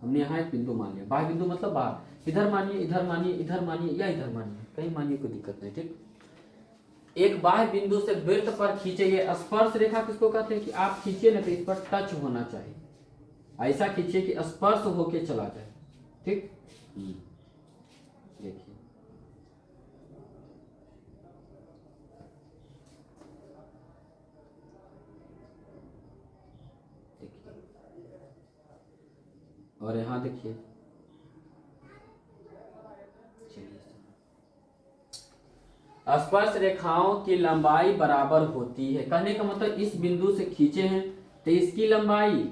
हमने यहाँ एक बिंदु मान लिया, बाह्य बिंदु मतलब बाहर, इधर मानिए, इधर मानिए, इधर मानिए या इधर मानिए, कहीं मानिए, कोई दिक्कत नहीं ठीक। एक बाह्य बिंदु से वृत्त पर खींचे गए स्पर्श रेखा किसको कहते हैं, कि आप खींचिए ना तो इस पर टच होना चाहिए, ऐसा खींचिए कि स्पर्श होके चला जाए ठीक। देखिए और यहां देखिए, स्पर्श रेखाओं की लंबाई बराबर होती है। कहने का मतलब इस बिंदु से खींचे हैं तो इसकी लंबाई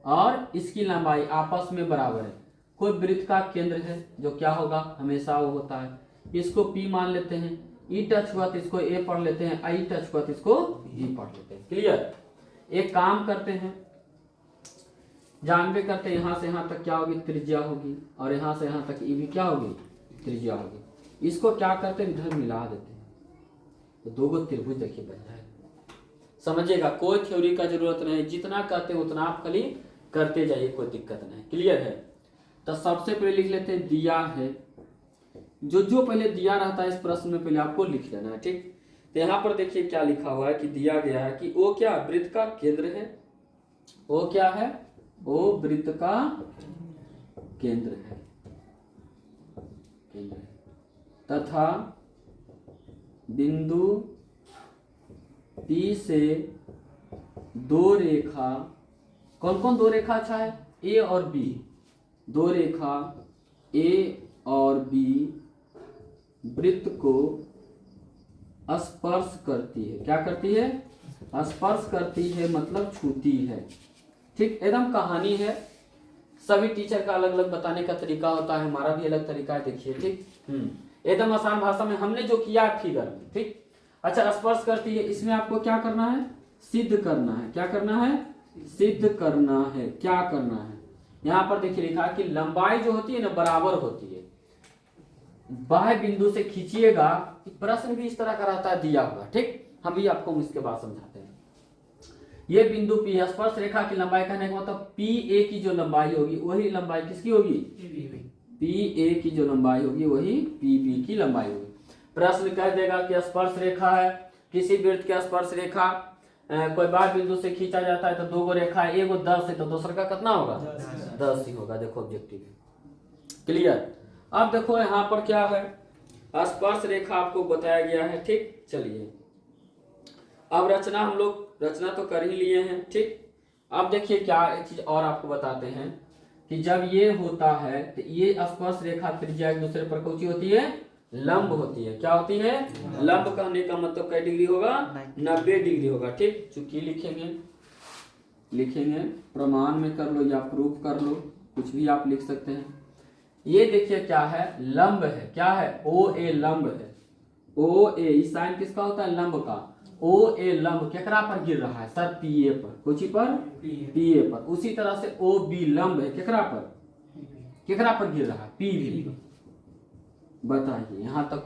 और इसकी लंबाई आपस में बराबर है। कोई वृत्त का केंद्र है जो क्या होगा, हमेशा वो होता है, इसको P मान लेते हैं, E टच हुआ तो इसको A पढ़ लेते हैं, I टच हुआ तो इसको E पढ़ लेते हैं। क्लियर। एक काम करते हैं, जानबे करते हैं, यहां से यहां तक क्या होगी, त्रिज्या होगी, और यहां से यहां तक ये भी क्या होगी, त्रिज्या होगी। इसको क्या करते हैं, इधर मिला देते हैं, तो दो गो त्रिभुज देखिए बन जाएगा। समझिएगा, कोई थ्योरी का जरूरत नहीं, जितना करते हैं उतना आप खाली करते जाइए, कोई दिक्कत नहीं। क्लियर है। तो सबसे पहले लिख लेते हैं, दिया है, जो पहले दिया रहता है इस प्रश्न में पहले आपको लिख लेना है ठीक। तो यहाँ पर देखिए क्या लिखा हुआ है कि दिया गया है कि वो क्या वृत्त का केंद्र है, वो क्या है, वो वृत्त का केंद्र है, तथा बिंदु P से दो रेखा, कौन कौन दो रेखा अच्छा है, A और B, दो रेखा A और B वृत्त को स्पर्श करती है। क्या करती है, स्पर्श करती है मतलब छूती है ठीक। एकदम कहानी है, सभी टीचर का अलग अलग बताने का तरीका होता है, हमारा भी अलग तरीका है, देखिए ठीक। एकदम आसान भाषा में हमने जो किया फिगर में ठीक। अच्छा, स्पर्श करती है, इसमें आपको क्या करना है, सिद्ध करना है। क्या करना है, सिद्ध करना है। क्या करना है, यहाँ पर देखिए लिखा है कि लंबाई जो होती है ना बराबर होती है। बाह्य बिंदु से खींचिएगा, प्रश्न भी इस तरह का रहता है दिया हुआ ठीक। हम भी आपको इसके बाद समझाते हैं। ये बिंदु P है, स्पर्श रेखा की लंबाई कहने का मतलब PA की जो लंबाई होगी वही लंबाई किसकी होगी, PA की जो लंबाई होगी वही PB की लंबाई होगी। प्रश्न कह देगा कि स्पर्श रेखा है, किसी वृत्त की स्पर्श रेखा कोई बाह्य बिंदु से खींचा जाता है तो दो गो रेखा है, एगो 10 है तो दूसरा का कितना होगा, 10 ही होगा। देखो ऑब्जेक्टिव क्लियर। अब देखो यहाँ पर क्या है, स्पर्श रेखा आपको बताया गया है ठीक। चलिए अब रचना, हम लोग रचना तो कर ही लिए हैं ठीक। अब देखिए क्या एक चीज और आपको बताते हैं कि जब ये होता है तो ये स्पर्श रेखा त्रिज्या एक दूसरे पर कौन सी होती है, लंब होती है। क्या होती है, लंब कहने का मतलब क्या डिग्री होगा, 90 डिग्री होगा ठीक। चूंकि लिखेंगे प्रमाण में कर लो या प्रूफ कर लो, कुछ भी आप लिख सकते हैं। ये देखिए क्या है, लंब है। क्या है, OA लंब है। OA इस साइन किसका होता है, लंब का। ओ ए लंब केकरा पर गिर रहा है सर पी ए पर, कुछ पर पी ए पर। उसी तरह से ओ बी लंब है केकरा पर गिर रहा है पी बी। बताइए यहाँ तक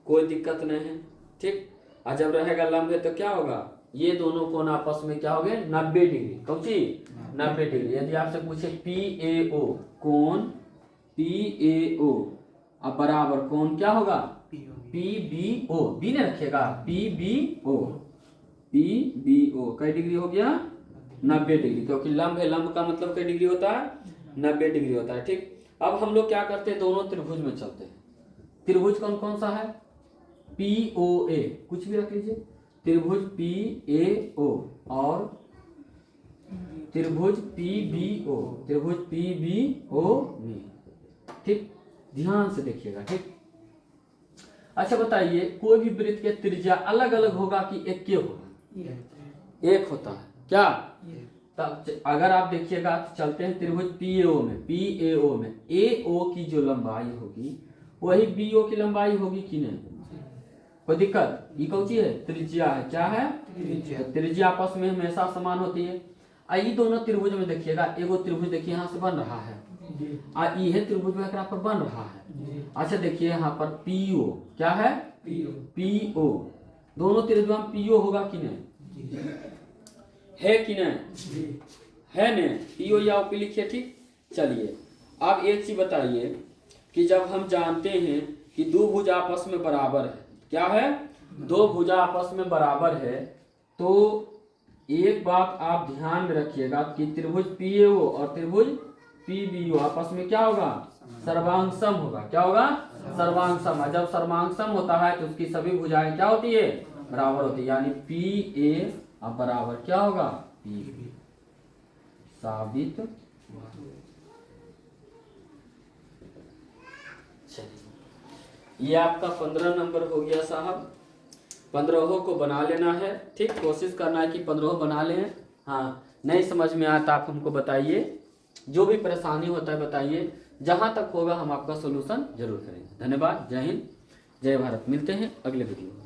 कोई दिक्कत नहीं है, ठीक। और जब रहेगा लंब है तो क्या होगा, ये दोनों कोण आपस में क्या हो गए 90 डिग्री, कौची 90 डिग्री। यदि आपसे पूछे पी ए ओ कोण पी ए ओ अब बराबर कोण क्या होगा पी बी ओ, बी ने रखिएगा पी बी ओ कई डिग्री हो गया 90 डिग्री, क्योंकि लंब है, लंब का मतलब कई डिग्री होता है 90 डिग्री होता है, ठीक। अब हम लोग क्या करते हैं, दोनों त्रिभुज में चलते हैं। त्रिभुज कौन कौन सा है, पी ओ ए, कुछ भी रख लीजिए, त्रिभुज पी ए ओ और त्रिभुज पी बी ओ, ठीक। ध्यान से देखिएगा, ठीक। अच्छा बताइए, कोई भी वृत्त के त्रिज्या अलग अलग होगा कि एक के होगा, एक होता है क्या। तब अगर आप देखिएगा चलते हैं त्रिभुज पी ए ओ में ए ओ की जो लंबाई होगी वही बी ओ की लंबाई होगी कि नहीं, कोई दिक्कत। ये कौन सी है, त्रिज्या है, क्या है त्रिज्या आपस में हमेशा समान होती है। ये दोनों त्रिभुज में देखिएगा, एगो त्रिभुज देखिए यहाँ से बन रहा है, ये त्रिभुज में पर बन रहा है। अच्छा देखिए यहाँ पर पीओ क्या है, पीओ दोनों त्रिभुज में पीओ होगा कि नहीं, है कि नहीं, है नहीं, पीओ या ओपी लिखिए, ठीक। चलिए अब एक चीज बताइए कि जब हम जानते हैं कि दो भुज आपस में बराबर है, क्या है, दो भुजा आपस में बराबर है, तो एक बात आप ध्यान में रखिएगा कि त्रिभुज पीएओ और त्रिभुज पीबीओ आपस में क्या होगा, सर्वांग सम होगा, क्या होगा, सर्वांग सम। जब सर्वांग सम होता है तो उसकी सभी भुजाएं क्या होती है, बराबर होती है, यानी पी ए अब बराबर क्या होगा पी बी, साबित। ये आपका 15 नंबर हो गया साहब, 15 को बना लेना है, ठीक। कोशिश करना है कि 15 बना लें। हाँ नहीं समझ में आया तो आप हमको बताइए, जो भी परेशानी होता है बताइए, जहां तक होगा हम आपका सोल्यूशन जरूर करेंगे। धन्यवाद, जय हिंद, जय भारत। मिलते हैं अगले वीडियो में।